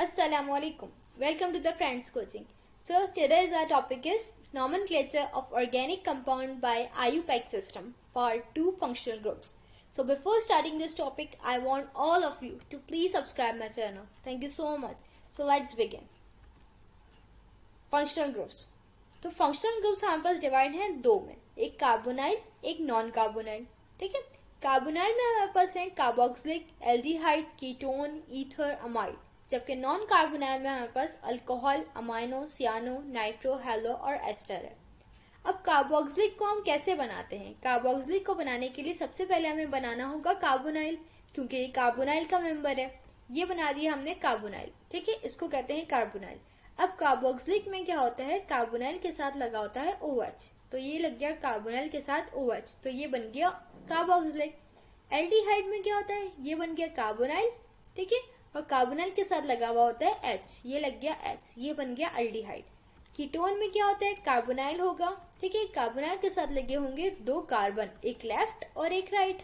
Assalamualaikum. Welcome to the Friends Coaching. So today's our topic is nomenclature of organic compound by IUPAC system, part 2, functional groups. So before starting this topic, I want all of you to please subscribe my channel. Thank you so much. So let's begin. Functional groups. तो functional groups हमारे पास divide हैं दो में, एक carbonyl एक non carbonyl. ठीक है, carbonyl में हमारे पास है carboxylic, aldehyde, ketone, ether, amide. जबकि नॉन कार्बोनाइल में हमारे पास alcohol, amino, cyano, nitro, hello और एस्टर है. अब कार्बोक्सिलिक को हम कैसे बनाते हैं? कार्बोक्सिलिक को बनाने के लिए सबसे पहले हमें बनाना होगा कार्बोनाइल, क्योंकि ये कार्बोनाइल का मेंबर है. ये बना दिया हमने कार्बोनाइल. ठीक है, इसको कहते हैं कार्बोनाइल. अब कार्बोक्सिलिक में क्या होता है, कार्बोनाइल के साथ लगा होता है OH, तो ये लग गया कार्बोनाइल के साथ OH, तो ये बन गया कार्बोक्सिलिक. एल्डिहाइड में क्या होता है, ये बन गया कार्बोनाइल. ठीक है, और कार्बोनाइल के साथ लगा हुआ होता है H, ये लग गया H, ये बन गया एल्डिहाइड. कीटोन में क्या होता है, कार्बोनाइल होगा. ठीक है, कार्बोनाइल के साथ लगे होंगे दो कार्बन, एक लेफ्ट और एक राइट.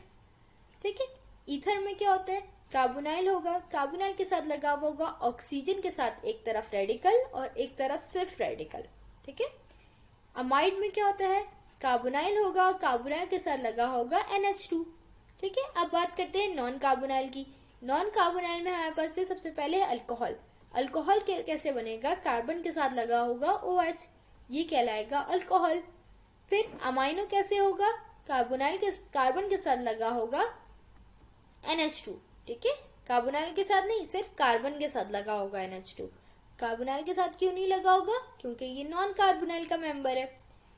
ठीक है, ईथर में क्या होता है, कार्बोनाइल होगा, कार्बोनाइल के साथ लगा हुआ होगा ऑक्सीजन के साथ एक तरफ रेडिकल और एक तरफ सिर्फ रेडिकल. ठीक है, अमाइड में क्या होता है, कार्बोनाइल होगा, कार्बोनाइल के साथ लगा होगा NH2. ठीक है, अब बात करते हैं नॉन कार्बोनाइल की. नॉन कार्बोनाइल में हमारे पास से सबसे पहले अल्कोहल. अल्कोहल कैसे बनेगा, कार्बन के साथ लगा होगा OH, ये कहलाएगा अल्कोहल. फिर अमाइनो कैसे होगा, कार्बन के साथ लगा होगा NH2. ठीक है, कार्बोनाइल के साथ नहीं, सिर्फ कार्बन के साथ लगा होगा NH2. कार्बोनाइल के साथ क्यों नहीं लगा होगा, क्योंकि ये नॉन कार्बोनाइल का मेंबर है.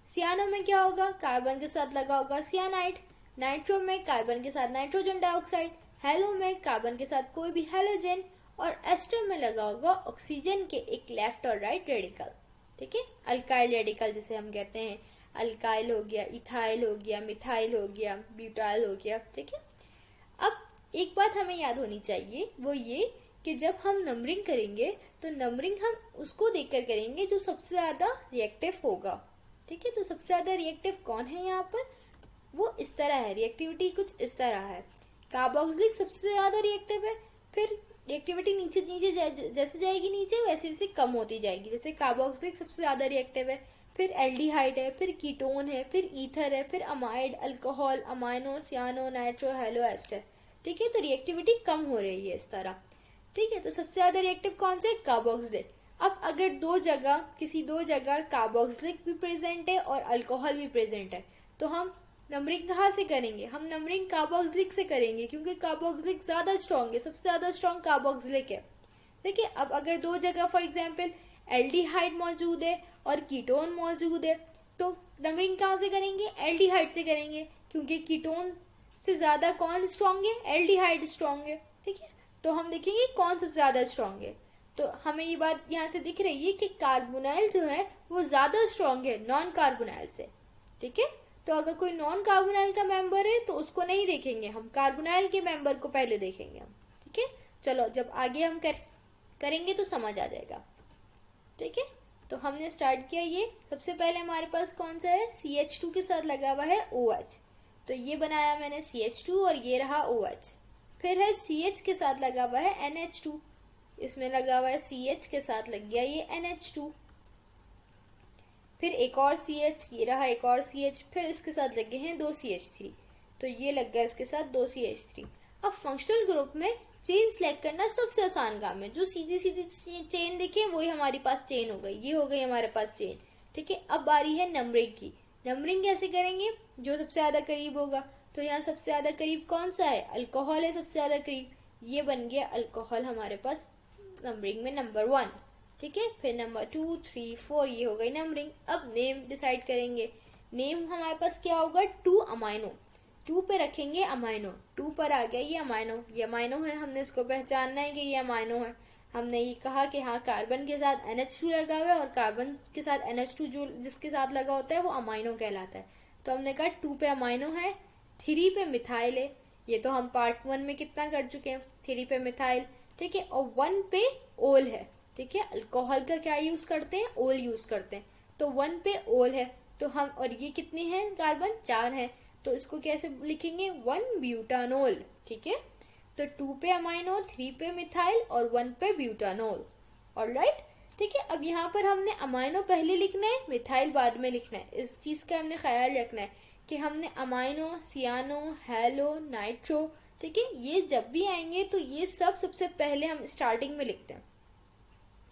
सियानो में क्या होगा, कार्बन के साथ लगा होगा सियानाइड. नाइट्रो में कार्बन के साथ नाइट्रोजन डाइऑक्साइड. हेलो में कार्बन के साथ कोई भी हेलोजन. और एस्टर में लगा होगा ऑक्सीजन के एक लेफ्ट और राइट रेडिकल. ठीक है, अल्काइल रेडिकल जिसे हम कहते हैं. अल्काइल हो गया, इथाइल हो गया, मिथाइल हो गया, ब्यूटाइल हो गया. ठीक है, अब एक बात हमें याद होनी चाहिए, वो ये कि जब हम नंबरिंग करेंगे तो नंबरिंग हम उसको देखकर करेंगे जो सबसे ज्यादा रिएक्टिव होगा. ठीक है, तो सबसे ज्यादा रिएक्टिव कौन है यहाँ पर, वो इस तरह है, रिएक्टिविटी कुछ इस तरह है. कार्बोक्सिलिक सबसे ज्यादा रिएक्टिव है, फिर रिएक्टिविटी नीचे नीचे जैसे जाएगी नीचे वैसे वैसे कम होती जाएगी. जैसे कार्बोक्सिलिक सबसे ज्यादा रिएक्टिव है, फिर एल्डिहाइड है, फिर कीटोन है, फिर ईथर है, फिर amide, alcohol, amino, cyano, nitro, halo, ester. ठीक है, तो रिएक्टिविटी कम हो रही है इस तरह. ठीक है, तो सबसे ज्यादा रिएक्टिव कौन से, कार्बोक्सिलिक. अब अगर किसी दो जगह कार्बोक्सिलिक भी प्रेजेंट है और अल्कोहल भी प्रेजेंट है, तो हम नंबरिंग कहाँ से करेंगे, हम नंबरिंग कार्बोक्सिलिक से करेंगे, क्योंकि कार्बोक्सिलिक ज्यादा स्ट्रॉन्ग है, सबसे ज्यादा स्ट्रॉन्ग कार्बोक्सिलिक है. ठीक है, अब अगर दो जगह फॉर एग्जाम्पल एल्डिहाइड मौजूद है और कीटोन मौजूद है, तो नंबरिंग कहाँ से करेंगे, एल्डिहाइड से करेंगे, क्योंकि कीटोन से ज्यादा कौन स्ट्रॉन्ग है, एल्डिहाइड स्ट्रॉन्ग है. ठीक है, तो हम देखेंगे कौन सबसे ज्यादा स्ट्रॉन्ग है. तो हमें ये बात यहाँ से दिख रही है कि कार्बोनाइल जो है वो ज्यादा स्ट्रॉन्ग है नॉन कार्बोनाइल से. ठीक है, तो अगर कोई नॉन कार्बोनाइल का मेंबर है तो उसको नहीं देखेंगे हम, कार्बोनाइल के मेंबर को पहले देखेंगे हम. ठीक है, चलो जब आगे हम करेंगे तो समझ आ जाएगा. ठीक है, तो हमने स्टार्ट किया. ये सबसे पहले हमारे पास कौन सा है, CH2 के साथ लगा हुआ है OH, तो ये बनाया मैंने CH2 और ये रहा OH. फिर है CH के साथ लगा हुआ है NH2, इसमें लगा हुआ है CH के साथ लग गया ये NH2. फिर एक और CH, ये रहा एक और CH, फिर इसके साथ लगे हैं दो CH3, तो ये लग गया इसके साथ दो CH3. अब फंक्शनल ग्रुप में चेन सिलेक्ट करना सबसे आसान काम है. जो सीधी सीधी चेन दिखे वही हमारे पास चेन हो गई, ये हो गई हमारे पास चेन. ठीक है, अब बारी है नंबरिंग की. नंबरिंग कैसे करेंगे, जो सबसे ज्यादा करीब होगा, तो यहाँ सबसे ज्यादा करीब कौन सा है, अल्कोहल है सबसे ज्यादा करीब, ये बन गया अल्कोहल हमारे पास नंबरिंग में नंबर 1. ठीक है, फिर नंबर 2, 3, 4, ये हो गई नंबरिंग. अब नेम डिसाइड करेंगे. नेम हमारे पास क्या होगा, 2 अमाइनो, 2 पे रखेंगे अमाइनो. 2 पर आ गया ये अमाइनो है, हमने इसको पहचानना है कि ये अमाइनो है. हमने ये कहा कि हाँ कार्बन के साथ NH2 लगा हुआ है और कार्बन के साथ NH2 जो जिसके साथ लगा होता है वो अमाइनो कहलाता है. तो हमने कहा 2 पे अमाइनो है, 3 पे मिथाइल है, ये तो हम पार्ट 1 में कितना कर चुके हैं, 3 पे मिथाइल. ठीक है, और 1 पे ओल है. ठीक है, अल्कोहल का क्या यूज करते हैं, ओल यूज करते हैं, तो 1 पे ओल है. तो हम, और ये कितने हैं कार्बन, 4 हैं, तो इसको कैसे लिखेंगे, 1 ब्यूटानोल. ठीक है, तो 2 पे अमाइनो, 3 पे मिथाइल और 1 पे ब्यूटानोल। ऑलराइट, ठीक है। अब यहाँ पर हमने अमाइनो पहले लिखना है, मिथाइल बाद में लिखना है। इस चीज़ का हमने ख्याल रखना है कि हमने अमाइनो, सियानो, हेलो, नाइट्रो, ठीक है, ये जब भी आएंगे तो ये सब सबसे पहले हम स्टार्टिंग में लिखते हैं,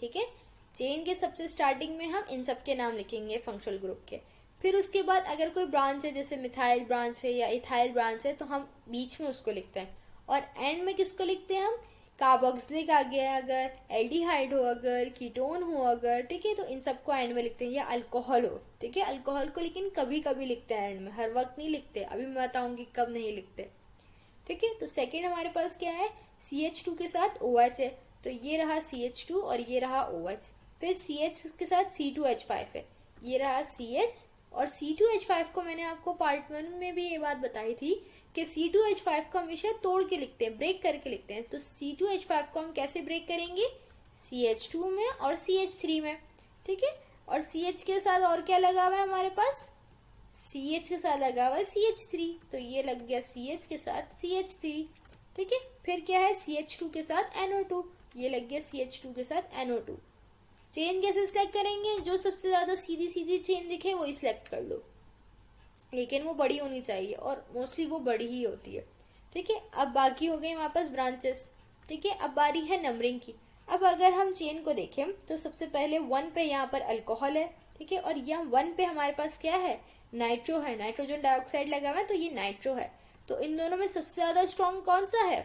ठीक है। चेन के सबसे स्टार्टिंग में हम इन सब के नाम लिखेंगे फंक्शनल ग्रुप के। फिर उसके बाद अगर कोई ब्रांच है, जैसे मिथाइल ब्रांच है या इथाइल ब्रांच है, तो हम बीच में उसको लिखते हैं। और एंड में किसको लिखते हैं हम? कार्बोक्सिलिक आ गया अगर, एल्डिहाइड हो अगर, कीटोन हो अगर, ठीक है, तो इन सबको एंड में लिखते हैं। या अल्कोहल हो, ठीक है, अल्कोहल को लेकिन कभी कभी लिखते हैं एंड में, हर वक्त नहीं लिखते। अभी मैं बताऊंगी कब नहीं लिखते, ठीक है। तो सेकेंड हमारे पास क्या है? CH2 के साथ OH है, तो ये रहा CH2 और ये रहा OH। फिर CH के साथ C2H5 है, ये रहा CH। और C2H5 को मैंने आपको पार्ट 1 में भी ये बात बताई थी कि C2H5 को हमेशा तोड़ के लिखते हैं, ब्रेक करके लिखते हैं। तो C2H5 को हम कैसे ब्रेक करेंगे? CH2 में और CH3 में, ठीक है। और CH के साथ और क्या लगा हुआ है हमारे पास? CH के साथ लगा हुआ है CH3, तो ये लग गया CH के साथ CH3, ठीक है। फिर क्या है? CH2 के साथ NO2, ये लग गया CH2 के साथ NO2। चेन कैसे सिलेक्ट करेंगे? जो सबसे ज्यादा सीधी सीधी चेन दिखे वही सिलेक्ट कर लो, लेकिन वो बड़ी होनी चाहिए और मोस्टली वो बड़ी ही होती है, ठीक है। अब बाकी हो गई हमारे पास ब्रांचेस, ठीक है। अब बारी है नंबरिंग की। अब अगर हम चेन को देखें तो सबसे पहले 1 पे यहाँ पर अल्कोहल है, ठीक है, और यहाँ 1 पे हमारे पास क्या है? नाइट्रो है, नाइट्रोजन डाइऑक्साइड लगा हुआ है, तो ये नाइट्रो है। तो इन दोनों में सबसे ज्यादा स्ट्रॉन्ग कौन सा है?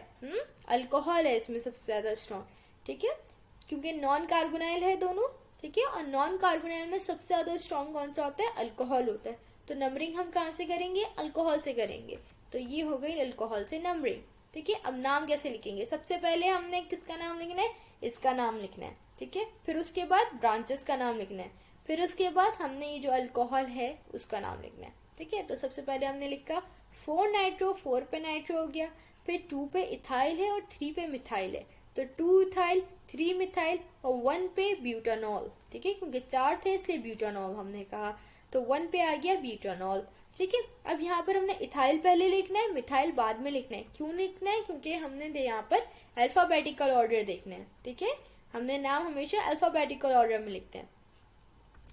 अल्कोहल है इसमें सबसे ज्यादा स्ट्रॉन्ग, ठीक है, क्योंकि नॉन कार्बोनाइल है दोनों, ठीक है। और नॉन कार्बोनाइल में सबसे ज्यादा स्ट्रॉन्ग कौन सा होता है? अल्कोहल होता है। तो नंबरिंग हम कहाँ से करेंगे? अल्कोहल से करेंगे। तो ये हो गई अल्कोहल से नंबरिंग, ठीक है। अब नाम कैसे लिखेंगे? सबसे पहले हमने किसका नाम लिखना है? इसका नाम लिखना है, ठीक है। फिर उसके बाद ब्रांचेस का नाम लिखना है। फिर उसके बाद हमने ये जो अल्कोहल है उसका नाम लिखना है, ठीक है। तो सबसे पहले हमने लिखा 4 नाइट्रो, 4 पे नाइट्रो हो गया। फिर 2 पे इथाइल है और 3 पे मिथाइल है, तो 2 इथाइल, 3 मिथाइल और 1 पे ब्यूटानॉल, ठीक है, क्योंकि 4 थे इसलिए ब्यूटानॉल हमने कहा, तो 1 पे आ गया ब्यूटानॉल, ठीक है। अब यहाँ पर हमने इथाइल पहले लिखना है, मिथाइल बाद में लिखना है। क्यों लिखना है? क्योंकि हमने यहाँ पर अल्फाबेटिकल ऑर्डर देखना है, ठीक है। हमने नाम हमेशा अल्फाबेटिकल ऑर्डर में लिखते हैं।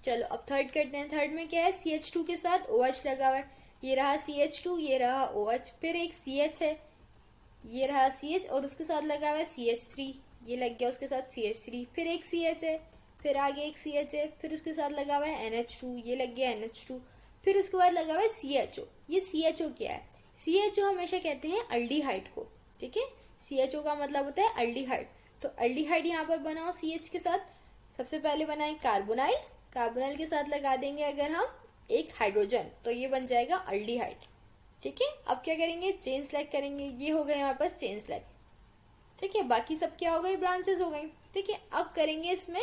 चलो अब थर्ड करते हैं। थर्ड में क्या है? CH2 के साथ OH लगा हुआ है, ये रहा CH2, ये रहा OH। फिर एक CH है, ये रहा CH और उसके साथ लगा हुआ है CH3, ये लग गया उसके साथ CH3। फिर एक CH है, फिर आगे एक CH है, फिर उसके साथ लगा हुआ है NH2, ये लग गया NH2। फिर उसके बाद लगा हुआ है CHO। ये CHO क्या है? CHO हमेशा कहते हैं अल्डिहाइड को, ठीक है। CHO का मतलब होता है अल्डिहाइड। तो अल्डिहाइड यहाँ पर बनाओ CH के साथ। सबसे पहले बनाए कार्बोनाइल, कार्बोनाइल के साथ लगा देंगे अगर हम एक हाइड्रोजन, तो ये बन जाएगा अल्डिहाइड, ठीक है। अब क्या करेंगे? चेन सेलेक्ट करेंगे। ये हो गए हमारे पास चेन सेलेक्ट, ठीक है। बाकी सब क्या हो गई? ब्रांचेस हो गई, ठीक है। अब करेंगे इसमें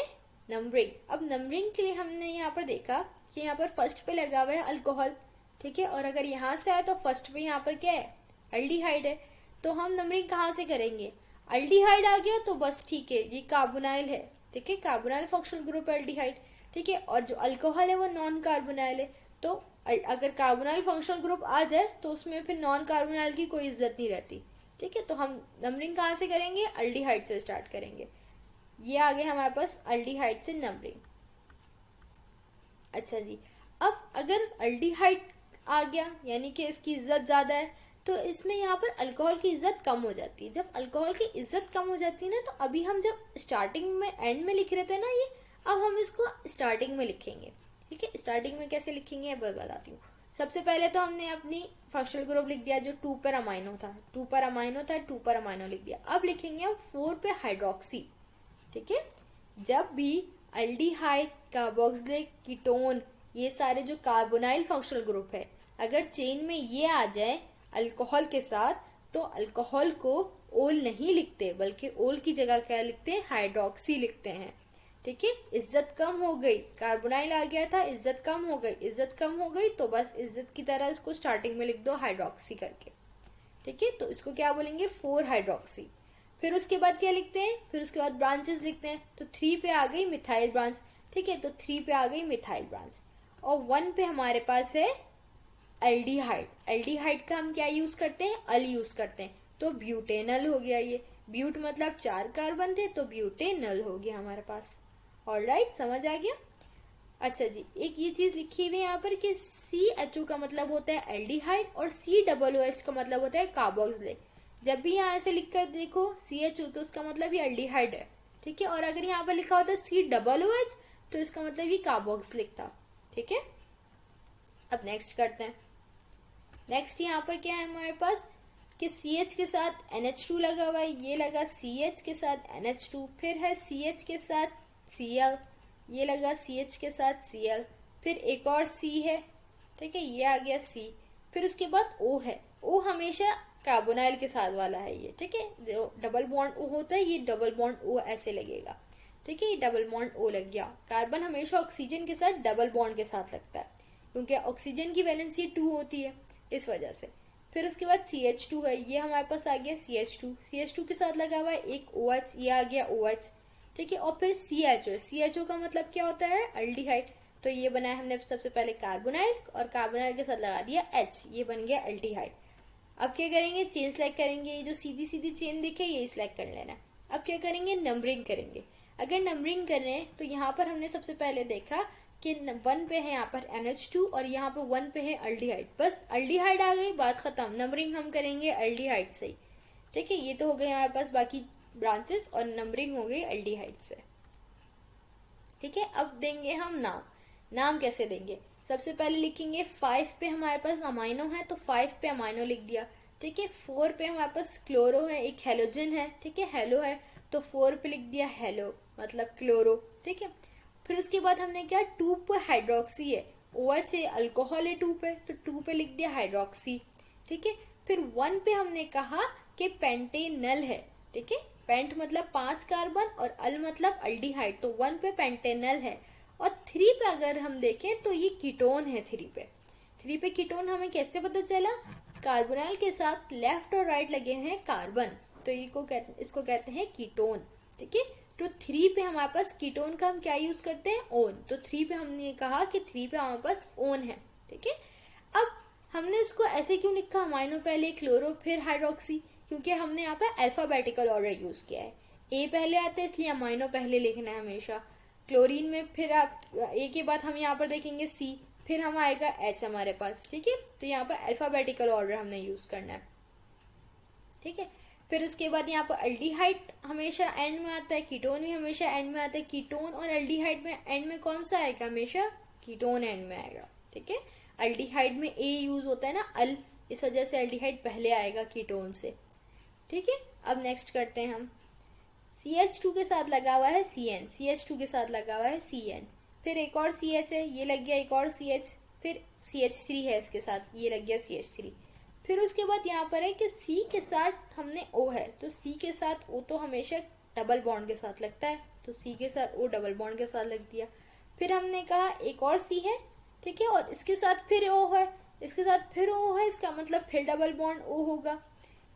नंबरिंग। अब नंबरिंग के लिए हमने यहाँ पर देखा कि यहाँ पर फर्स्ट पे लगा हुआ है अल्कोहल, ठीक है, और अगर यहाँ से आए तो फर्स्ट पे यहाँ पर क्या है? अल्डिहाइड है। तो हम नंबरिंग कहाँ से करेंगे? अल्डिहाइड आ गया तो बस ठीक है, ये कार्बोनाइल है, ठीक है, कार्बोनाइल फंक्शनल ग्रुप है अल्डिहाइड, ठीक है। और जो अल्कोहल है वो नॉन कार्बोनाइल है। तो अगर कार्बोनाइल फंक्शनल ग्रुप आ जाए तो उसमें फिर नॉन कार्बोनाइल की कोई इज्जत नहीं रहती, ठीक है। तो हम नंबरिंग कहाँ से करेंगे? अल्डिहाइड से स्टार्ट करेंगे। ये आ गया हमारे पास अल्डिहाइड से नंबरिंग। अच्छा जी, अब अगर अल्डिहाइड आ गया यानी कि इसकी इज्जत ज्यादा है, तो इसमें यहाँ पर अल्कोहल की इज्जत कम हो जाती है। जब अल्कोहल की इज्जत कम हो जाती है ना, तो अभी हम जब स्टार्टिंग में एंड में लिख रहे थे ना ये, अब हम इसको स्टार्टिंग में लिखेंगे, ठीक है। स्टार्टिंग में कैसे लिखेंगे अब बताती हूँ। सबसे पहले तो हमने अपनी फंक्शनल ग्रुप लिख दिया जो 2 पर अमाइनो था, 2 पर अमाइनो था, 2 पर अमाइनो लिख दिया। अब लिखेंगे हम 4 पे हाइड्रोक्सी, ठीक है। जब भी अल्डिहाइड, कार्बोक्सिलिक, कीटोन, ये सारे जो कार्बोनाइल फंक्शनल ग्रुप है, अगर चेन में ये आ जाए अल्कोहल के साथ, तो अल्कोहल को ओल नहीं लिखते, बल्कि ओल की जगह क्या लिखते हैं? हाइड्रोक्सी लिखते हैं, ठीक है। इज्जत कम हो गई, कार्बोनाइल आ गया था, इज्जत कम हो गई, इज्जत कम हो गई तो बस इज्जत की तरह इसको स्टार्टिंग में लिख दो हाइड्रोक्सी करके, ठीक है। तो इसको क्या बोलेंगे? 4 हाइड्रोक्सी। फिर उसके बाद क्या लिखते हैं? फिर उसके बाद ब्रांचेस लिखते हैं। तो 3 पे आ गई मिथाइल ब्रांच, ठीक है, तो 3 पे आ गई मिथाइल ब्रांच। और 1 पे हमारे पास है एल्डिहाइड। एल्डिहाइड का हम क्या यूज करते हैं? अल यूज करते हैं। तो ब्यूटेनल हो गया ये। ब्यूट मतलब 4 कार्बन थे तो ब्यूटेनल हो गया हमारे पास। ऑलराइट, समझ आ गया। अच्छा जी, एक ये चीज लिखी हुई है यहाँ पर कि CHO का मतलब होता है एल्डिहाइड और COOH का मतलब होता है कार्बोक्सिलिक। जब भी यहाँ ऐसे लिख कर देखो CHO तो उसका मतलब ये एल्डिहाइड है, ठीक है। और अगर यहाँ पर लिखा होता COOH तो इसका मतलब ये कार्बोक्सिलिक था, ठीक है। अब नेक्स्ट करते हैं। नेक्स्ट यहाँ पर क्या है हमारे पास कि CH के साथ NH2 लगा हुआ है, ये लगा CH के साथ NH2, फिर है CH के साथ Cl, ये लगा CH के साथ Cl, फिर एक और C है, ठीक है, ये आ गया C, फिर उसके बाद O है। O हमेशा कार्बोनाइल के साथ वाला है ये, ठीक है। जो डबल बॉन्ड O होता है ये डबल बॉन्ड O ऐसे लगेगा, ठीक है। ये डबल बॉन्ड O लग गया। कार्बन हमेशा ऑक्सीजन के साथ डबल बॉन्ड के साथ लगता है क्योंकि ऑक्सीजन की वैलेंसी 2 होती है, इस वजह से। फिर उसके बाद CH2 है, ये हमारे पास आ गया CH2। CH2 के साथ लगा हुआ है एक OH, ये आ गया OH, ठीक है। और फिर CHO, CHO का मतलब क्या होता है एल्डिहाइड, तो ये बनाया हमने सबसे पहले कार्बोनाइल और कार्बोनाइल के साथ लगा दिया H, ये बन गया एल्डिहाइड। अब क्या करेंगे, चेन सेलेक्ट करेंगे, ये जो सीधी सीधी चेन दिखे यही सिलेक्ट कर लेना। अब क्या करेंगे, नंबरिंग करेंगे। अगर नंबरिंग करें तो यहाँ पर हमने सबसे पहले देखा कि 1 पे है यहाँ पर NH2 और यहाँ पर 1 पे है एल्डिहाइड, बस एल्डिहाइड आ गई, बात खत्म। नंबरिंग हम करेंगे एल्डिहाइड से ही, ठीक है। ये तो हो गए हमारे पास बाकी ब्रांचेस और नंबरिंग हो गई एल्डिहाइड से, ठीक है। अब देंगे हम नाम। नाम कैसे देंगे, सबसे पहले लिखेंगे 5 पे हमारे पास अमाइनो है तो 5 पे अमाइनो लिख दिया, ठीक है। 4 पे हमारे पास क्लोरो है, एक हेलोजन है, ठीक है, हेलो है, तो 4 पे लिख दिया हेलो मतलब क्लोरो, ठीक है। फिर उसके बाद हमने क्या, 2 पे हाइड्रोक्सी है, OH है, अल्कोहल है 2 पे, तो 2 पे लिख दिया हाइड्रोक्सी, ठीक है। फिर 1 पे हमने कहा कि पेंटेनल है, ठीक है। पेंट मतलब 5 कार्बन और अल मतलब अल्डिहाइड, तो 1 पे पेंटेनल है। और 3 पे अगर हम देखें तो ये कीटोन है। 3 पे कीटोन हमें कैसे पता चला, कार्बोनाइल के साथ लेफ्ट और राइट लगे हैं कार्बन, तो इसको कहते हैं कीटोन, ठीक है। तो 3 पे हमारे पास कीटोन का हम क्या यूज करते हैं, ओन, तो 3 पे हमने कहा कि 3 पे हमारे पास ओन है, ठीक है। अब हमने इसको ऐसे क्यों लिखा, अमाइनो पहले क्लोरो फिर हाइड्रोक्सी, क्योंकि हमने यहाँ पे अल्फाबेटिकल ऑर्डर यूज किया है। ए पहले आता है इसलिए अमाइनो पहले लिखना है हमेशा। क्लोरीन में फिर आप ए के बाद हम यहाँ पर देखेंगे C, फिर हम आएगा H हमारे पास, ठीक है। तो यहाँ पर अल्फाबेटिकल ऑर्डर हमने यूज करना है, ठीक है। फिर उसके बाद यहाँ पर एल्डिहाइड हमेशा एंड में आता है, कीटोन भी हमेशा एंड में आता है। कीटोन और एल्डिहाइड में एंड में कौन सा आएगा, हमेशा कीटोन एंड में आएगा, ठीक है। एल्डिहाइड में ए यूज होता है ना अल, इस वजह से एल्डिहाइड पहले आएगा कीटोन से, ठीक है। अब नेक्स्ट करते हैं हम, CH2 के साथ लगा हुआ है CN, CH2 के साथ लगा हुआ है CN, फिर एक और CH है, ये लग गया एक और CH, फिर CH3 है इसके साथ, ये लग गया CH3। फिर उसके बाद यहाँ पर है कि C के साथ हमने O है, तो C के साथ O तो हमेशा डबल बॉन्ड के साथ लगता है, तो C के साथ O डबल बॉन्ड के साथ लग दिया। फिर हमने कहा एक और C है, ठीक है, और इसके साथ फिर O है, इसके साथ फिर O है, इसका मतलब फिर डबल बॉन्ड O होगा।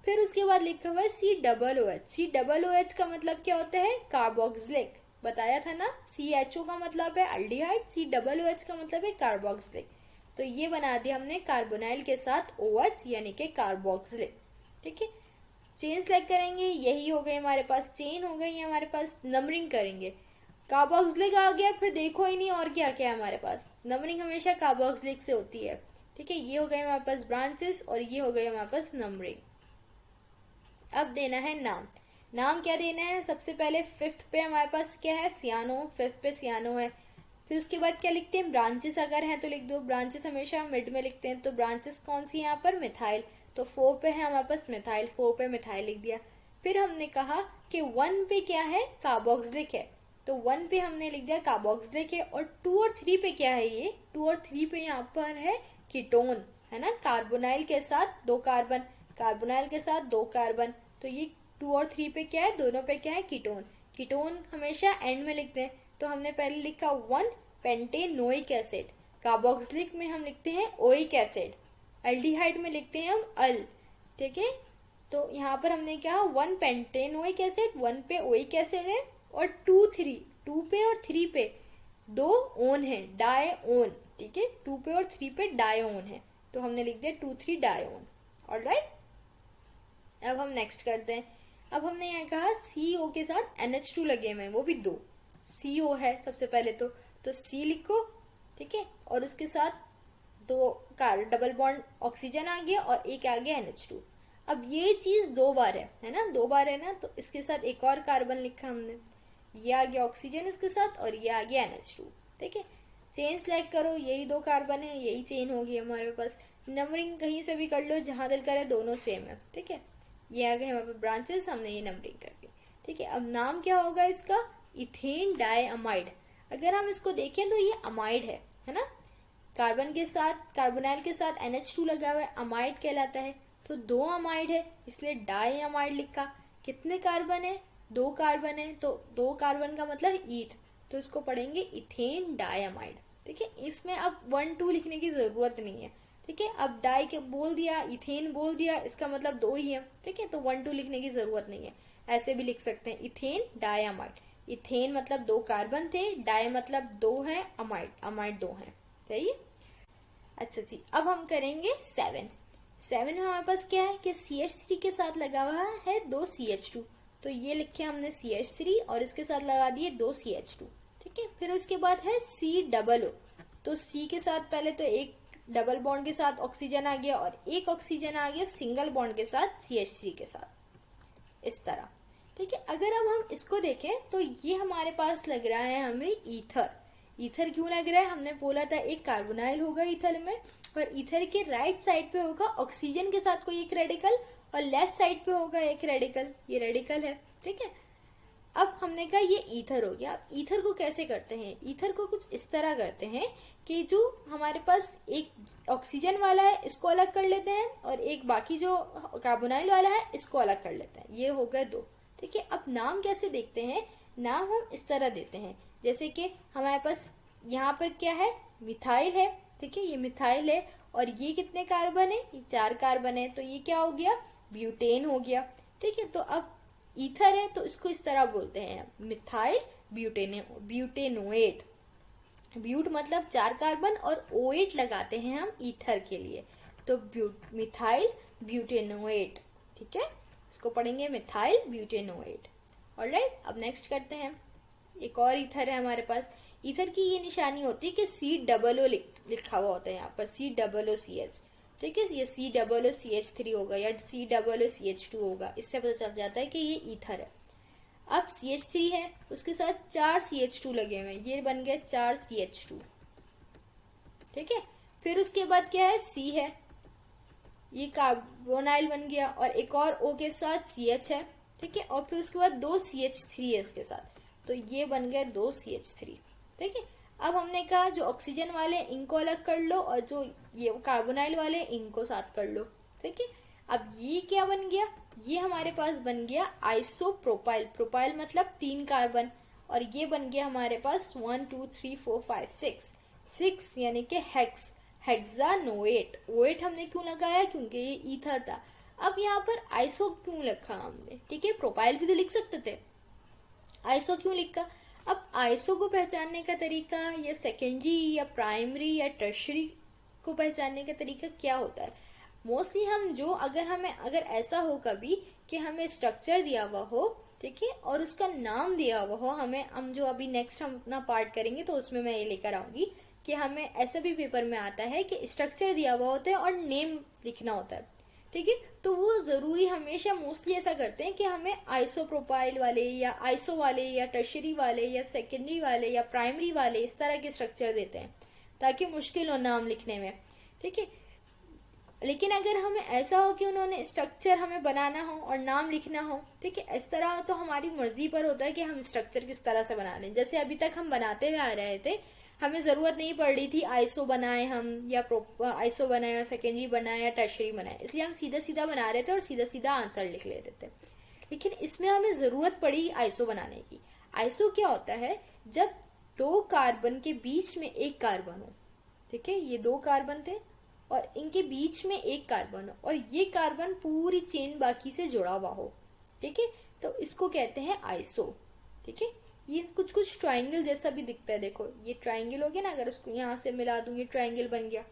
फिर उसके बाद लिखा हुआ है COOH। COOH का मतलब क्या होता है, कार्बोक्सिलिक, बताया था ना। CHO का मतलब है एल्डिहाइड, COOH का मतलब है कार्बोक्सिलिक, तो ये बना दिया हमने कार्बोनाइल के साथ OH यानी कि कार्बोक्सिलिक, ठीक है। चेन सेलेक्ट करेंगे, यही हो गई हमारे पास, चेन हो गई हमारे पास। नंबरिंग करेंगे, कार्बोक्सिलिक आ गया, फिर देखो ही नहीं और क्या क्या है हमारे पास। नंबरिंग हमेशा कार्बोक्सिलिक से होती है, ठीक है। ये हो गए हमारे पास ब्रांचेस और ये हो गए हमारे पास नंबरिंग। अब देना है नाम। नाम क्या देना है, सबसे पहले 5th पे हमारे पास क्या है, सियानो, 5th पे सियानो है। फिर उसके बाद क्या लिखते हैं, ब्रांचेस अगर हैं तो लिख दो, ब्रांचेस हमेशा मिड में लिखते हैं, तो ब्रांचेस कौन सी यहाँ पर, मिथाइल, तो 4 पे है हमारे पास मिथाइल, 4 पे मिथाइल लिख दिया। फिर हमने कहा कि 1 पे क्या है, कार्बोक्सिलिक है, तो 1 पे हमने लिख दिया कार्बोक्सिलिक है। और 2 और 3 पे क्या है, ये 2 और 3 पे यहाँ पर है कीटोन, है ना, कार्बोनाइल के साथ 2 कार्बन, कार्बोनाइल के साथ 2 कार्बन, तो ये 2 और 3 पे क्या है, दोनों पे क्या है, कीटोन। कीटोन हमेशा एंड में लिखते हैं, तो हमने पहले लिखा 1 पेंटेनोइक एसिड, कार्बोक्सिलिक में हम लिखते हैं ओइक एसिड, एल्डिहाइड में लिखते हैं हम अल, ठीक है। तो यहाँ पर हमने क्या, 1 पेंटेनोइक एसिड, 1 पे ओइक एसिड है, और 2 पे और 3 पे 2 ओन है, डायओन, ठीक है। 2 पे और 3 पे डायओन है, तो हमने लिख दिया 2,3 डायओन। ऑलराइट, अब हम नेक्स्ट करते हैं। अब हमने यहाँ कहा CO के साथ NH2 लगे हुए हैं, वो भी 2 CO है सबसे पहले तो C लिखो, ठीक है, और उसके साथ 2 डबल बॉन्ड ऑक्सीजन आ गया और एक आ गया NH2। अब ये चीज 2 बार है ना, 2 बार है ना, तो इसके साथ एक और कार्बन लिखा हमने, ये आ गया ऑक्सीजन इसके साथ और ये आ गया NH2, ठीक है। चेन सेलेक्ट करो, यही 2 कार्बन है, यही चेन होगी हमारे पास। नंबरिंग कहीं से भी कर लो, जहां दिल करे, दोनों सेम है, ठीक है। ये आ गए हमारे पास ब्रांचेस, हमने ये नंबरिंग कर दी, ठीक है। अब नाम क्या होगा इसका, इथेन डाइअमाइड। अगर हम इसको देखें तो ये अमाइड है ना, कार्बन के साथ कार्बोनाइल के साथ NH2 लगा हुआ है, अमाइड कहलाता है। तो 2 अमाइड है, इसलिए डाइअमाइड लिखा। कितने कार्बन है, 2 कार्बन है, तो 2 कार्बन का मतलब ईथ, तो इसको पढ़ेंगे इथेन डाइअमाइड, ठीक है। इसमें अब 1 2 लिखने की जरूरत नहीं है, ठीक है। अब डाई के बोल दिया, इथेन बोल दिया, इसका मतलब 2 ही है, ठीक है, तो 1 2 लिखने की जरूरत नहीं है। ऐसे भी लिख सकते हैं इथेन डाइअमाइड। इथेन मतलब 2 कार्बन थे, डाई मतलब 2 है, अमाइड 2 है, सही है। अच्छा जी, अब हम करेंगे 7 में हमारे पास क्या है कि CH3 के साथ लगा हुआ है 2 CH2, तो ये लिखे हमने CH3 और इसके साथ लगा दिए 2 CH2, ठीक है। फिर उसके बाद है COO, तो C के साथ पहले तो एक डबल बॉन्ड के साथ ऑक्सीजन आ गया और एक ऑक्सीजन आ गया सिंगल बॉन्ड के साथ CH3 के साथ, इस तरह, ठीक है। अगर अब हम इसको देखें तो ये हमारे पास लग रहा है हमें ईथर क्यों लग रहा है, हमने बोला था एक कार्बोनाइल होगा ईथर में, और ईथर के राइट साइड पे होगा ऑक्सीजन के साथ कोई एक रेडिकल और लेफ्ट साइड पे होगा एक रेडिकल, ये रेडिकल है, ठीक है। अब हमने कहा ये ईथर हो गया। अब ईथर को कैसे करते हैं, ईथर को कुछ इस तरह करते हैं कि जो हमारे पास एक ऑक्सीजन वाला है इसको अलग कर लेते हैं और एक बाकी जो कार्बोनाइल वाला है इसको अलग कर लेते हैं, ये हो गए 2, ठीक है। अब नाम कैसे देखते हैं, नाम हम इस तरह देते हैं, जैसे कि हमारे पास यहाँ पर क्या है, मिथाइल है, ठीक है, ये मिथाइल है और ये कितने कार्बन है, ये 4 कार्बन है, तो ये क्या हो गया, ब्यूटेन हो गया, ठीक है। तो अब ईथर है तो इसको इस तरह बोलते हैं मिथाइल ब्यूटेनोएट। ब्यूट मतलब 4 कार्बन और O8 लगाते हैं हम ईथर के लिए, तो मिथाइल ब्यूटेनोएट, ठीक है, इसको पढ़ेंगे मिथाइल ब्यूटेनोएट। ऑलराइट, अब नेक्स्ट करते हैं। एक और ईथर है हमारे पास। ईथर की ये निशानी होती है कि COO लिखा हुआ होता है यहाँ पर, COOCH, ठीक है, ये COOCH3 होगा या COOCH2 होगा, इससे पता चल जाता है कि ये ईथर है। अब CH3 है, उसके साथ 4 CH2 लगे हुए हैं, ये बन गया 4 CH2, ठीक है। फिर उसके बाद क्या है, C है, ये कार्बोनाइल बन गया और एक और O के साथ CH है, ठीक है, और फिर उसके बाद 2 CH3 है इसके साथ, तो ये बन गया 2 CH3, ठीक है। अब हमने कहा जो ऑक्सीजन वाले इनको अलग कर लो और जो ये कार्बोनाइल वाले इनको साथ कर लो, ठीक है। अब ये क्या बन गया, ये हमारे पास बन गया आइसोप्रोपाइल, प्रोपाइल मतलब 3 कार्बन, और ये बन गया हमारे पास 1 2 3 4 5 6 यानी कि हेक्सानोएट। ओएट हमने क्यों लगाया, क्योंकि ये ईथर था। अब यहाँ पर आइसो क्यों लिखा हमने, ठीक है, प्रोपाइल भी तो लिख सकते थे, आइसो क्यों लिखा। अब आइसो को पहचानने का तरीका या सेकेंडरी या प्राइमरी या टर्शरी को पहचानने का तरीका क्या होता है, मोस्टली हम जो अगर ऐसा हो कभी कि हमें स्ट्रक्चर दिया हुआ हो, ठीक है, और उसका नाम दिया हुआ हो, हम जो अभी नेक्स्ट हम अपना पार्ट करेंगे तो उसमें मैं ये लेकर आऊंगी कि हमें ऐसा भी पेपर में आता है कि स्ट्रक्चर दिया हुआ होता है और नेम लिखना होता है, ठीक है, तो वो जरूरी हमेशा मोस्टली ऐसा करते हैं कि हमें आइसोप्रोपाइल वाले या आइसो वाले या टर्शरी वाले या सेकेंडरी वाले या प्राइमरी वाले इस तरह के स्ट्रक्चर देते हैं ताकि मुश्किल हो नाम लिखने में, ठीक है। लेकिन अगर हमें ऐसा हो कि उन्होंने स्ट्रक्चर हमें बनाना हो और नाम लिखना हो, ठीक है, इस तरह तो हमारी मर्जी पर होता है कि हम स्ट्रक्चर किस तरह से बना लें। जैसे अभी तक हम बनाते हुए आ रहे थे, हमें जरूरत नहीं पड़ रही थी आइसो बनाए हम या आइसो बनाए या सेकेंडरी बनाए या टर्शरी बनाए, इसलिए हम सीधा सीधा बना रहे थे और सीधा सीधा आंसर लिख लेते थे। लेकिन इसमें हमें जरूरत पड़ी आइसो बनाने की। आइसो क्या होता है, जब 2 कार्बन के बीच में एक कार्बन हो, ठीक है, ये 2 कार्बन थे और इनके बीच में एक कार्बन हो और ये कार्बन पूरी चेन बाकी से जुड़ा हुआ हो, ठीक है, तो इसको कहते हैं आइसो, ठीक है। ये कुछ ट्रायंगल जैसा भी दिखता है, देखो ये ट्रायंगल हो गया ना, अगर उसको यहाँ से मिला दूंगी ट्रायंगल बन गया,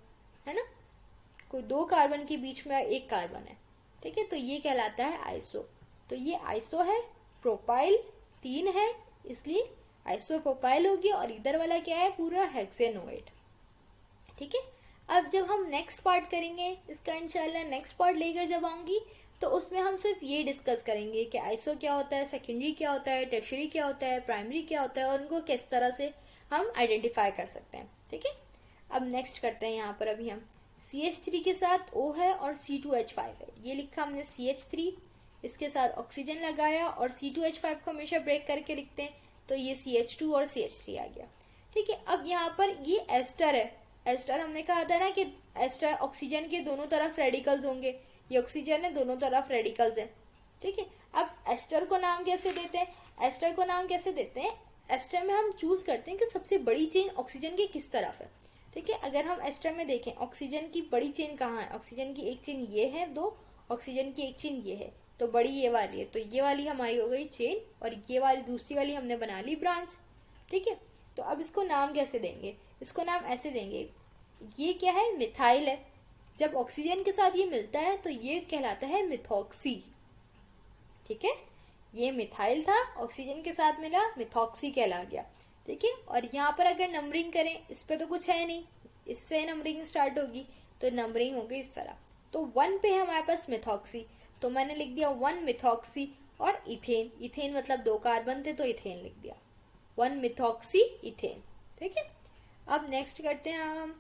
है ना। कोई 2 कार्बन के बीच में एक कार्बन है, ठीक है, तो ये कहलाता है आइसो। तो ये आइसो है, प्रोपाइल 3 है, इसलिए आइसोप्रोपाइल होगी, और इधर वाला क्या है, पूरा हेक्सेनोइड। ठीक है, अब जब हम नेक्स्ट पार्ट करेंगे इसका, इंशाल्लाह नेक्स्ट पार्ट लेकर जब आऊंगी, तो उसमें हम सिर्फ ये डिस्कस करेंगे कि आइसो क्या होता है, सेकेंडरी क्या होता है, टर्शियरी क्या होता है, प्राइमरी क्या होता है, और उनको किस तरह से हम आइडेंटिफाई कर सकते हैं। ठीक है, अब नेक्स्ट करते हैं। यहाँ पर अभी हम CH3 के साथ O है और C2H5 है, ये लिखा हमने CH3, इसके साथ ऑक्सीजन लगाया और C2H5 को हमेशा ब्रेक करके लिखते हैं, तो ये CH2 और CH3 आ गया। ठीक है, अब यहाँ पर ये एस्टर है। एस्टर हमने कहा था ना कि एस्टर ऑक्सीजन के दोनों तरफ रेडिकल्स होंगे, ये ऑक्सीजन है, दोनों तरफ रेडिकल्स है। ठीक है, अब एस्टर को नाम कैसे देते हैं, एस्टर को नाम कैसे देते हैं, एस्टर में हम चूज करते हैं कि सबसे बड़ी चेन ऑक्सीजन की किस तरफ है। ठीक है, अगर हम एस्टर में देखें ऑक्सीजन की बड़ी चेन कहाँ है, ऑक्सीजन की एक चेन ये है, दो, ऑक्सीजन की एक चेन ये है, तो बड़ी ये वाली है, तो ये वाली हमारी हो गई चेन, और ये वाली दूसरी वाली हमने बना ली ब्रांच। ठीक है, तो अब इसको नाम कैसे देंगे, इसको नाम ऐसे देंगे, ये क्या है, मिथाइल है, जब ऑक्सीजन के साथ ये मिलता है तो ये कहलाता है मिथॉक्सी। ठीक है, ये मिथाइल था, ऑक्सीजन के साथ मिला, मिथॉक्सी कहला गया। ठीक है, और यहाँ पर अगर नंबरिंग करें, इस पे तो कुछ है नहीं, इससे नंबरिंग स्टार्ट होगी, तो नंबरिंग होगी इस तरह। तो 1 पे है हमारे पास मिथॉक्सी, तो मैंने लिख दिया 1 मिथॉक्सी, और इथेन, इथेन मतलब 2 कार्बन थे तो इथेन लिख दिया, 1 मिथॉक्सी इथेन। ठीक है, अब नेक्स्ट करते हैं हम।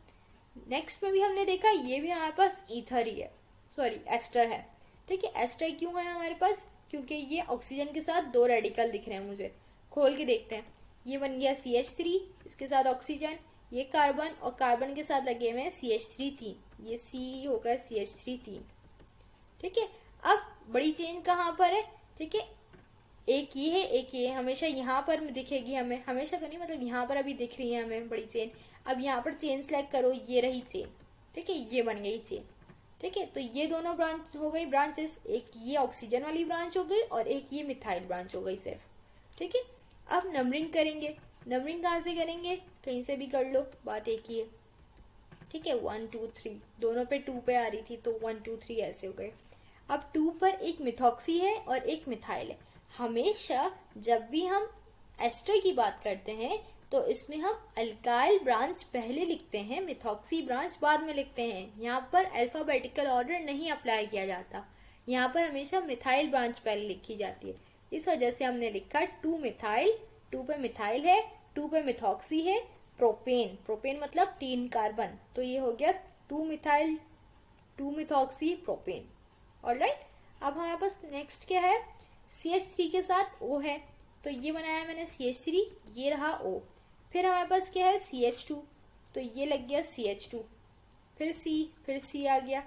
नेक्स्ट में भी हमने देखा ये भी हमारे पास ईथर ही है, सॉरी एस्टर है। ठीक है, एस्टर क्यों है हमारे पास, क्योंकि ये ऑक्सीजन के साथ 2 रेडिकल दिख रहे हैं मुझे, खोल के देखते हैं। ये बन गया CH3, इसके साथ ऑक्सीजन, ये कार्बन, और कार्बन के साथ लगे हुए हैं CH3 3, ये C होगा CH3 3। ठीक है, अब बड़ी चेन कहाँ पर है, ठीक है, एक ये है, एक ये, हमेशा यहाँ पर दिखेगी हमें, हमेशा तो नहीं, मतलब यहाँ पर अभी दिख रही है हमें बड़ी चेन। अब यहाँ पर चेन सेलेक्ट करो, ये रही चेन। ठीक है, ये बन गई चेन। ठीक है, तो ये दोनों ब्रांच हो गई ब्रांचेस, एक ये ऑक्सीजन वाली ब्रांच हो गई और एक ये मिथाइल ब्रांच हो गई सिर्फ। ठीक है, अब नंबरिंग करेंगे, नंबरिंग कहाँ से करेंगे, कहीं से भी कर लो, बात एक ही है। ठीक है, 1 2 3, दोनों पे 2 पे आ रही थी तो 1 2 3 ऐसे हो गए। अब 2 पर एक मिथॉक्सी है और एक मिथाइल है। हमेशा जब भी हम एस्टर की बात करते हैं तो इसमें हम अल्काइल ब्रांच पहले लिखते हैं, मिथॉक्सी ब्रांच बाद में लिखते हैं। यहाँ पर अल्फाबेटिकल ऑर्डर नहीं अप्लाई किया जाता, यहाँ पर हमेशा मिथाइल ब्रांच पहले लिखी जाती है। इस वजह से हमने लिखा 2 मिथाइल, 2 पे मिथाइल है, 2 पे मिथॉक्सी है, प्रोपेन, प्रोपेन मतलब 3 कार्बन, तो ये हो गया 2 मिथाइल 2 मिथॉक्सी प्रोपेन। ऑलराइट, अब हमारे पास नेक्स्ट क्या है, CH3 के साथ O है, तो ये बनाया मैंने CH3, ये रहा O। फिर हमारे पास क्या है CH2, तो ये लग गया CH2, फिर C आ गया,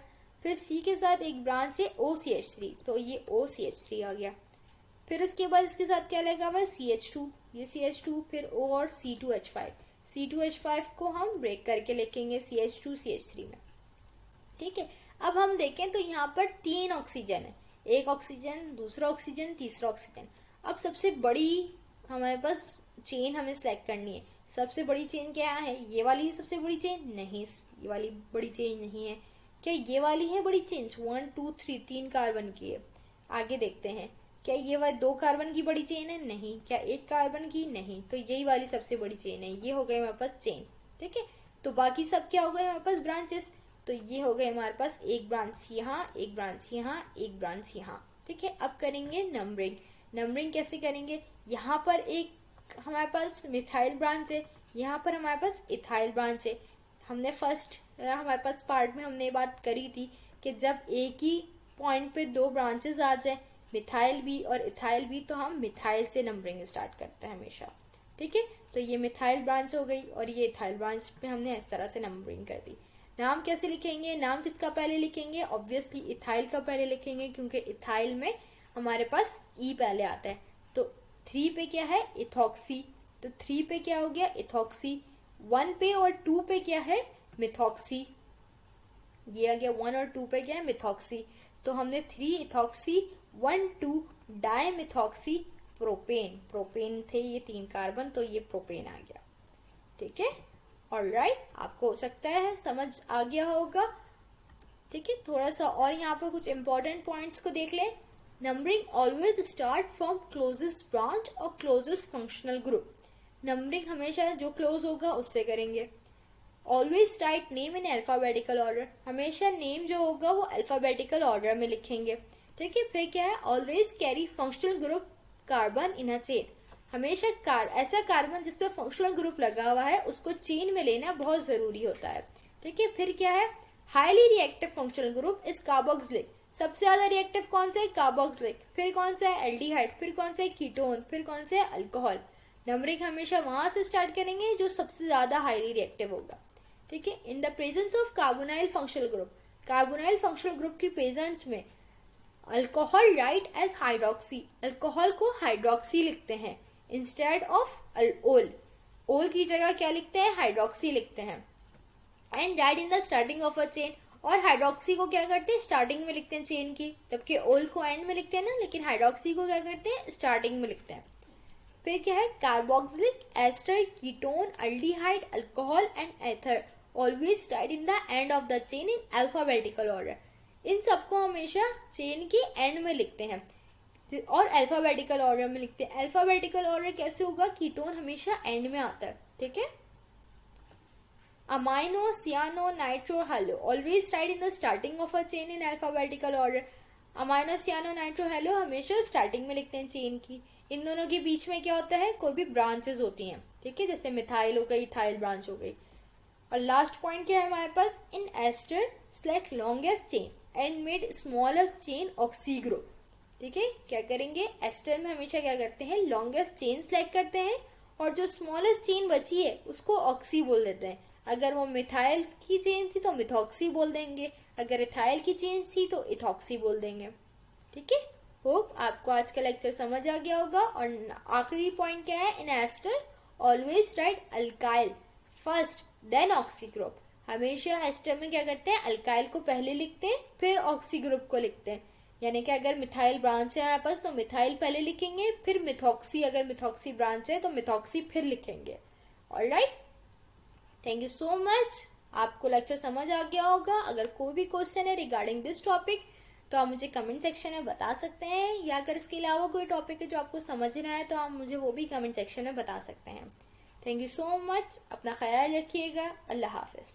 फिर C के साथ एक ब्रांच है OCH3, तो ये OCH3 आ गया। फिर उसके बाद इसके साथ क्या लगा हुआ है CH2, ये CH2, फिर O और C2H5, C2H5 को हम ब्रेक करके लिखेंगे CH2 CH3 में। ठीक है, अब हम देखें तो यहाँ पर 3 ऑक्सीजन है, एक ऑक्सीजन, दूसरा ऑक्सीजन, तीसरा ऑक्सीजन। अब सबसे बड़ी हमारे पास चेन हमें सिलेक्ट करनी है, सबसे बड़ी चेन क्या है, ये वाली है सबसे बड़ी चेन, नहीं ये वाली बड़ी चेन नहीं है, क्या ये वाली है बड़ी चेन, 1 2 3 3 कार्बन की है। आगे देखते हैं, क्या ये वाली 2 कार्बन की बड़ी चेन है, नहीं, क्या 1 कार्बन की, नहीं, तो यही वाली सबसे बड़ी चेन है, ये हो गए हमारे पास चेन। ठीक है, तो बाकी सब क्या हो गए हमारे पास ब्रांचेस, तो ये हो गए हमारे पास एक ब्रांच यहाँ, एक ब्रांच यहाँ, एक ब्रांच यहाँ। ठीक है, अब करेंगे नंबरिंग। नंबरिंग कैसे करेंगे, यहाँ पर एक हमारे पास मिथाइल ब्रांच है, यहाँ पर हमारे पास इथाइल ब्रांच है। हमने फर्स्ट हमारे पास पार्ट में हमने बात करी थी कि जब एक ही पॉइंट पे 2 ब्रांचेस आ जाए, मिथाइल भी और इथाइल भी, तो हम मिथाइल से नंबरिंग स्टार्ट करते हैं हमेशा। ठीक है, तो ये मिथाइल ब्रांच हो गई और ये इथाइल ब्रांच पे हमने इस तरह से नंबरिंग कर दी। नाम कैसे लिखेंगे, नाम किसका पहले लिखेंगे, ऑब्वियसली इथाइल का पहले लिखेंगे, क्योंकि इथाइल में हमारे पास ई पहले आता है। तो 3 पे क्या है, इथॉक्सी, तो 3 पे क्या हो गया, इथॉक्सी। 1 पे और 2 पे क्या है, मिथॉक्सी, ये आ गया 1 और 2 पे क्या है, मिथॉक्सी। तो हमने 3 ethoxy 1 2 di methoxy propane, propane थे ये 3 कार्बन, तो ये प्रोपेन आ गया। ठीक है, ऑलराइट, आपको हो सकता है समझ आ गया होगा। ठीक है, थोड़ा सा और यहाँ पर कुछ इंपॉर्टेंट पॉइंट्स को देख लें। Numbering always start from closest branch और क्लोजेस्ट फंक्शनल ग्रुप। नंबरिंग हमेशा जो क्लोज होगा उससे करेंगे। Always write name in alphabetical order, हमेशा नेम जो होगा वो अल्फाबेटिकल ऑर्डर में लिखेंगे। ठीक है, फिर क्या है, always carry functional group carbon in a chain, हमेशा ऐसा कार्बन जिसपे फंक्शनल ग्रुप लगा हुआ है उसको चेन में लेना बहुत जरूरी होता है। ठीक है, फिर क्या है, highly reactive functional group is carboxylic, सबसे ज्यादा रिएक्टिव कौन सा है, कार्बोक्सिलिक, फिर कौन सा है, एल्डिहाइड, फिर कौन सा है, कीटोन, फिर कौन सा है, अल्कोहल। नंबरिंग हमेशा वहां से स्टार्ट करेंगे जो सबसे ज्यादा हाईली रिएक्टिव होगा। ठीक है, in the presence of carbonyl functional group, carbonyl functional group की प्रेजेंस में alcohol write as hydroxy, alcohol को हाइड्रोक्सी लिखते हैं इंस्टेड ऑफ ओल, ओल की जगह क्या लिखते हैं, हाइड्रोक्सी लिखते हैं। And right in the starting of a chain, और हाइड्रोक्सी को क्या करते हैं, स्टार्टिंग में लिखते हैं चेन की, जबकि ओल को एंड में लिखते हैं ना, लेकिन हाइड्रोक्सी को क्या करते हैं, स्टार्टिंग में लिखते हैं। फिर क्या है, carboxylic, ester, ketone, aldehyde, alcohol and ether always write in the end of the chain in alphabetical order, इन सबको हमेशा चेन की एंड में लिखते हैं और अल्फाबेटिकल ऑर्डर में लिखते हैं। अल्फाबेटिकल ऑर्डर कैसे होगा, कीटोन हमेशा एंड में आता है। ठीक है, amino, cyano, nitro, halo always write in the starting of a chain in alphabetical order, amino, cyano, nitro, halo हमेशा स्टार्टिंग में लिखते हैं चेन की। इन दोनों के बीच में क्या होता है, कोई भी ब्रांचेस होती हैं। ठीक है, जैसे मिथाइल हो गई, इथाइल ब्रांच हो गई। और लास्ट पॉइंट क्या है हमारे पास, in ester select longest chain and made smallest chain oxy group. ठीक है, क्या करेंगे, एस्टर में हमेशा क्या करते हैं, लॉन्गेस्ट चेन सेलेक्ट करते हैं और जो स्मॉलेस्ट चेन बची है उसको ऑक्सी बोल देते हैं। अगर वो मिथाइल की चेन थी तो मिथॉक्सी बोल देंगे, अगर इथाइल की चेन थी तो इथॉक्सी बोल देंगे। ठीक है, होप आपको आज का लेक्चर समझ आ गया होगा। और आखिरी पॉइंट क्या है, in ester always write alkyl first then oxy group, हमेशा एस्टर में क्या करते हैं, अल्काइल को पहले लिखते हैं फिर ऑक्सी ग्रुप को लिखते हैं। यानी कि अगर मिथाइल ब्रांच है हमारे पास तो मिथाइल पहले लिखेंगे, फिर मिथॉक्सी, अगर मिथॉक्सी ब्रांच है तो मिथॉक्सी फिर लिखेंगे। Alright, thank you so much, आपको लेक्चर समझ आ गया होगा। अगर कोई भी क्वेश्चन है रिगार्डिंग दिस टॉपिक तो आप मुझे कमेंट सेक्शन में बता सकते हैं, या अगर इसके अलावा कोई टॉपिक है जो आपको समझना है तो आप मुझे वो भी कमेंट सेक्शन में बता सकते हैं। थैंक यू सो मच, अपना ख्याल रखिएगा, अल्लाह हाफिज।